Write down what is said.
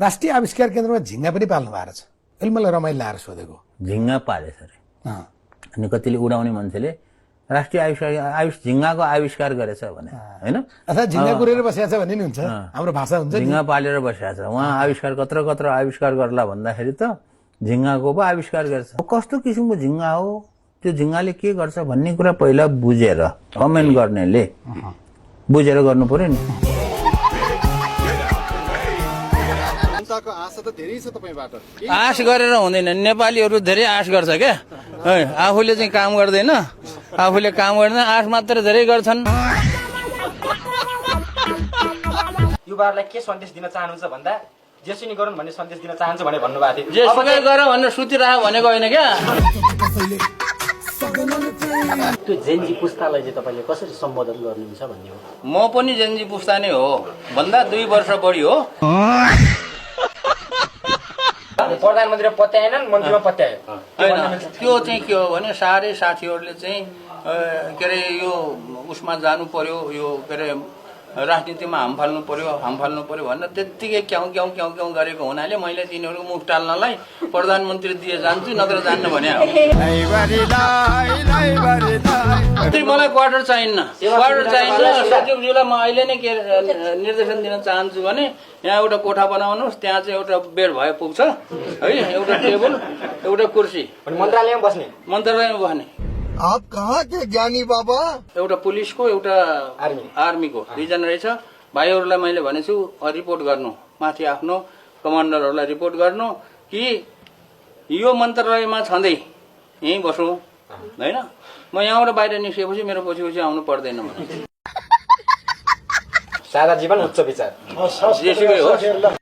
राष्ट्रिय आविष्कार केन्द्रमा झिङ्गा पनि पाल्नु भएको छ। अहिले मलाई रमाइलो लागेर सोधेको। झिङ्गा पालेछ अरे अनि कतिले उडाउने मान्छेले राष्ट्रिय झिङ्गाको आविष्कार गरेछ भने होइन, अथवा झिङ्गा कुरेर बसेको छ भन्ने नि हुन्छ, हाम्रो भाषा हुन्छ। झिङ्गा पालेर बसेको छ उहाँ आविष्कार कत्रो आविष्कार गर्ला भन्दाखेरि त झिङ्गाको पो आविष्कार गर्छ। कस्तो किसिमको झिङ्गा हो त्यो, झिङ्गाले के गर्छ भन्ने कुरा पहिला बुझेर कमेन्ट गर्नेले बुझेर गर्नु पर्यो नि। आश गरेर हुँदैन, नेपालीहरू धेरै आश गर्छ क्या, आफूले चाहिँ काम गर्दैन, आफूले काम गर्दैन, आश मात्र धेरै गर्छन्। युवाहरूलाई के सन्देश दिन चाहनुहुन्छ भन्दा जेसुकै गरौँ भन्ने सन्देश दिन चाहन्छु भने भन्नुभएको थियो। जेसुकै गर भनेर सुतिरह भनेको होइन क्या। त्यो जेनजी पुस्तालाई चाहिँ तपाईँले कसरी सम्बोधन गर्नुहुन्छ भन्ने हो। म पनि जेनजी पुस्ता नै हो भन्दा 2 वर्ष बढी हो। प्रधानमन्त्री पत्याएनन्, मन्त्रीमा पत्यायो। त्यो चाहिँ के हो भने सारे साथीहरूले चाहिँ के अरे यो उसमा जानु पर्यो, यो के अरे राजनीतिमा हाम फाल्नु पर्यो भनेर त्यत्तिकै क्याउ गरेको हुनाले मैले तिनीहरूको मुख टाल्नलाई प्रधानमन्त्री दिए जान्छु नत्र जान्न भने मलाई क्वार्टर चाहिन्न। सचिवज्यूलाई म अहिले नै के निर्देशन दिन चाहन्छु भने यहाँ एउटा कोठा बनाउनुहोस्, त्यहाँ चाहिँ एउटा बेड भए पुग्छ है, एउटा टेबल एउटा कुर्सी, मन्त्रालयमा बस्ने आप कहाँ के ज्ञानी बाबा। एउटा पुलिसको एउटा आर्मीको 2 जना रहेछ। भाइहरूलाई मैले भनेछु रिपोर्ट गर्नु, माथि आफ्नो कमान्डरहरूलाई रिपोर्ट गर्नु कि यो मन्त्रालयमा छँदै यहीँ बसौँ होइन, म यहाँबाट बाहिर निस्केपछि मेरो पछि आउनु पर्दैन भने। सादा जीवन उच्च विचार जेसुकै हो।